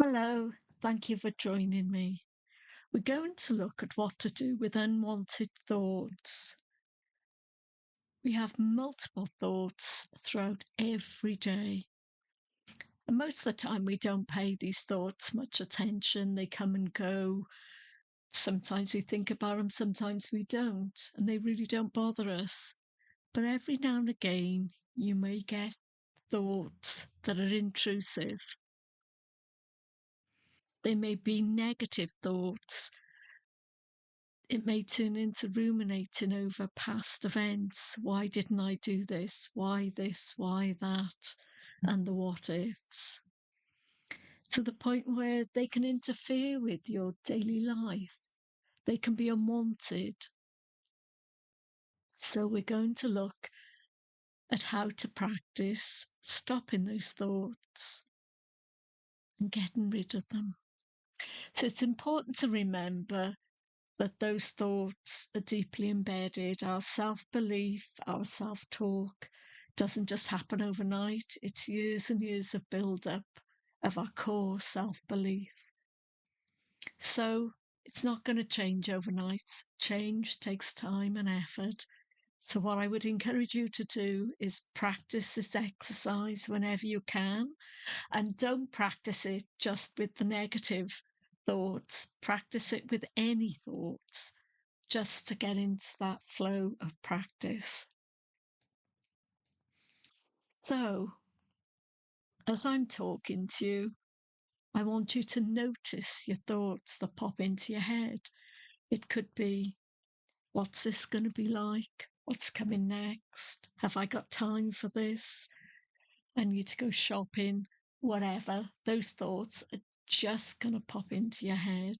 Hello, thank you for joining me. We're going to look at what to do with unwanted thoughts. We have multiple thoughts throughout every day. And most of the time, we don't pay these thoughts much attention. They come and go. Sometimes we think about them, sometimes we don't, and they really don't bother us. But every now and again, you may get thoughts that are intrusive. They may be negative thoughts. It may turn into ruminating over past events. Why didn't I do this? Why this? Why that? And the what ifs. To the point where they can interfere with your daily life. They can be unwanted. So we're going to look at how to practice stopping those thoughts and getting rid of them. So it's important to remember that those thoughts are deeply embedded. Our self-belief, our self-talk doesn't just happen overnight. It's years and years of build-up of our core self-belief. So it's not going to change overnight. Change takes time and effort. So what I would encourage you to do is practice this exercise whenever you can, and don't practice it just with the negative thoughts. Practice it with any thoughts, just to get into that flow of practice. So, as I'm talking to you, I want you to notice your thoughts that pop into your head. It could be, what's this going to be like? What's coming next? Have I got time for this? I need to go shopping, whatever. Those thoughts are just going to pop into your head.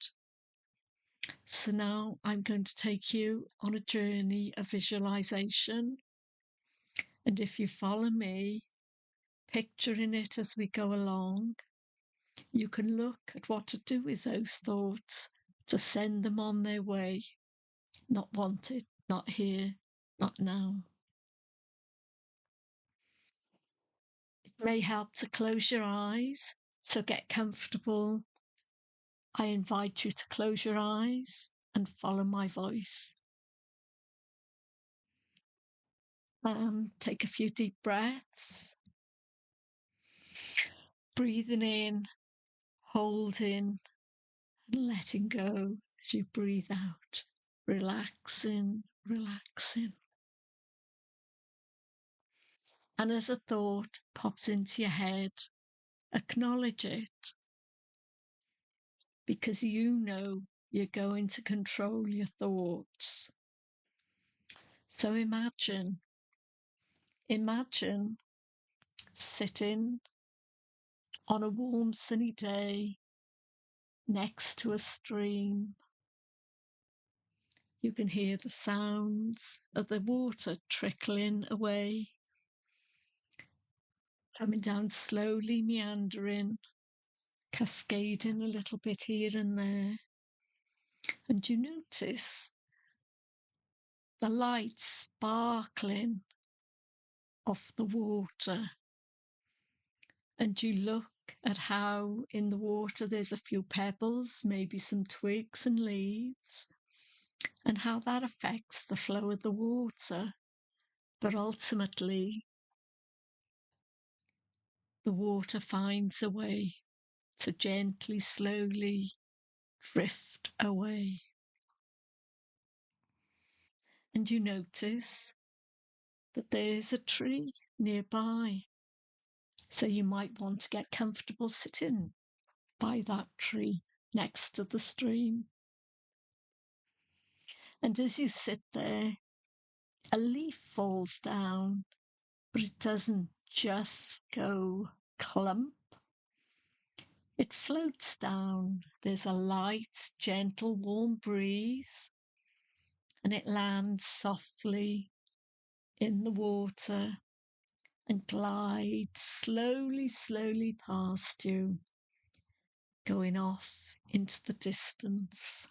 So now I'm going to take you on a journey of visualization. And if you follow me, picturing it as we go along, you can look at what to do with those thoughts to send them on their way. Not wanted, not here, not now. It may help to close your eyes, so get comfortable. I invite you to close your eyes and follow my voice. And take a few deep breaths. Breathing in, holding, and letting go as you breathe out. Relaxing, relaxing. And as a thought pops into your head, acknowledge it, because you know you're going to control your thoughts. So imagine sitting on a warm sunny day next to a stream. You can hear the sounds of the water trickling away, coming down slowly, meandering, cascading a little bit here and there. And you notice the light sparkling off the water. And you look at how in the water there's a few pebbles, maybe some twigs and leaves, and how that affects the flow of the water. But ultimately, the water finds a way to gently, slowly drift away. And you notice that there's a tree nearby. So you might want to get comfortable sitting by that tree next to the stream. And as you sit there, a leaf falls down, but it doesn't just go clump. It floats down. There's a light, gentle, warm breeze, and it lands softly in the water and glides slowly, slowly past you, going off into the distance.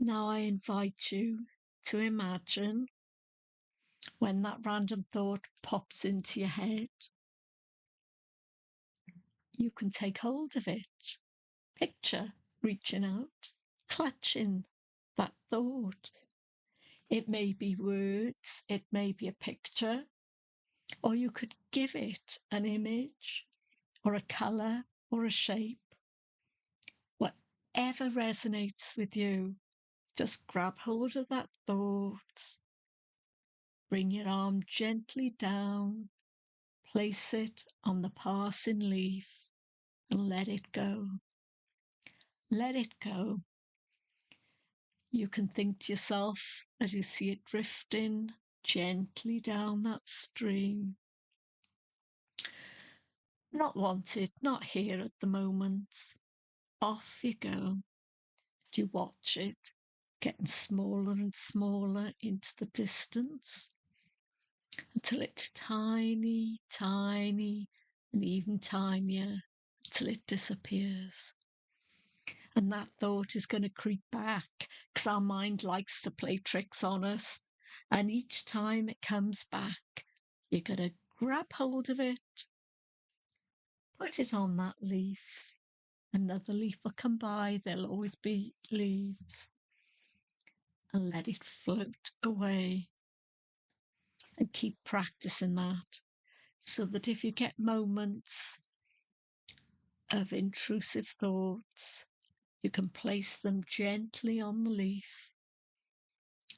Now I invite you to imagine, when that random thought pops into your head, you can take hold of it. Picture reaching out, clutching that thought. It may be words, it may be a picture, or you could give it an image or a colour or a shape. Whatever resonates with you, just grab hold of that thought, bring your arm gently down, place it on the passing leaf and let it go. Let it go. You can think to yourself as you see it drifting gently down that stream. Not wanted, not here at the moment. Off you go. You watch it getting smaller and smaller into the distance until it's tiny, tiny, and even tinier until it disappears. And that thought is going to creep back because our mind likes to play tricks on us. And each time it comes back, you're going to grab hold of it, put it on that leaf. Another leaf will come by, there'll always be leaves, and let it float away. And keep practicing that so that if you get moments of intrusive thoughts, you can place them gently on the leaf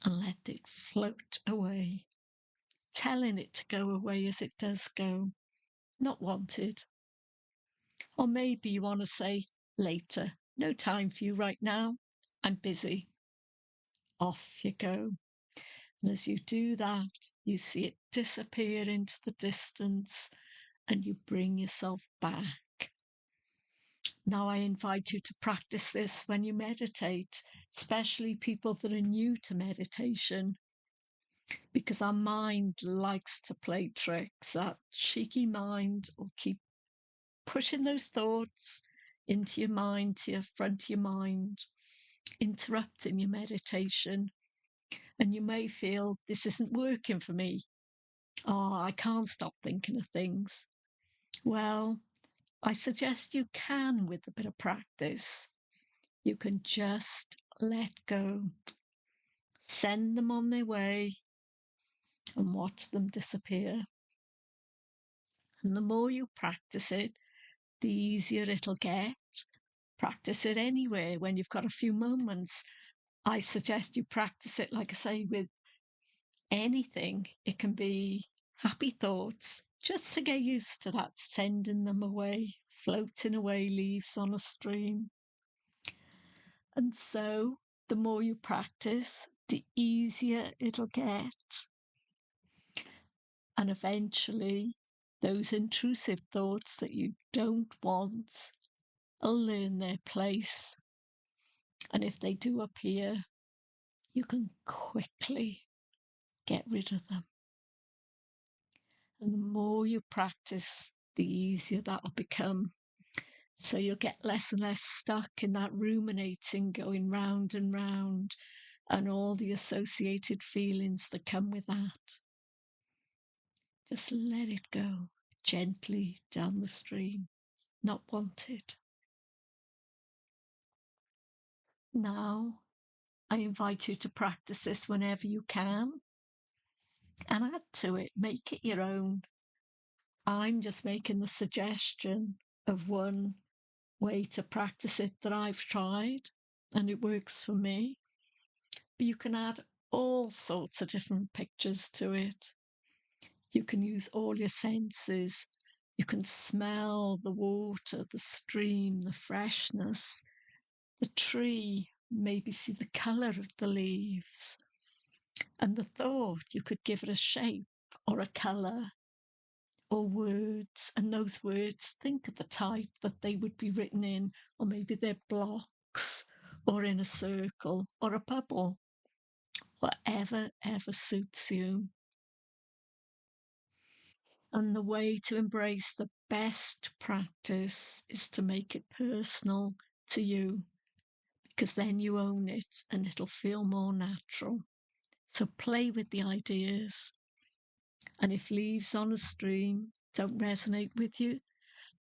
and let it float away, telling it to go away as it does go, not wanted. Or maybe you want to say later, no time for you right now, I'm busy. Off you go. And as you do that, you see it disappear into the distance and you bring yourself back. Now I invite you to practice this when you meditate, especially people that are new to meditation, because our mind likes to play tricks. That cheeky mind will keep pushing those thoughts into your mind, to your front of your mind, interrupting your meditation. And you may feel this isn't working for me. Oh, I can't stop thinking of things. Well, I suggest you can with a bit of practice. You can just let go, send them on their way, and watch them disappear. And the more you practice it, the easier it'll get. Practice it anywhere when you've got a few moments. I suggest you practice it, like I say, with anything. It can be happy thoughts, just to get used to that, sending them away, floating away leaves on a stream. And so the more you practice, the easier it'll get. And eventually, those intrusive thoughts that you don't want will learn their place. And if they do appear, you can quickly get rid of them. And the more you practice, the easier that'll become. So you'll get less and less stuck in that ruminating, going round and round, and all the associated feelings that come with that. Just let it go gently down the stream, not wanted. Now, I invite you to practice this whenever you can and add to it, make it your own. I'm just making the suggestion of one way to practice it that I've tried and it works for me. But you can add all sorts of different pictures to it. You can use all your senses. You can smell the water, the stream, the freshness, the tree, maybe see the colour of the leaves. And the thought, you could give it a shape or a colour or words. And those words, think of the type that they would be written in, or maybe they're blocks or in a circle or a bubble, whatever ever suits you. And the way to embrace the best practice is to make it personal to you, because then you own it and it'll feel more natural. So play with the ideas. And if leaves on a stream don't resonate with you,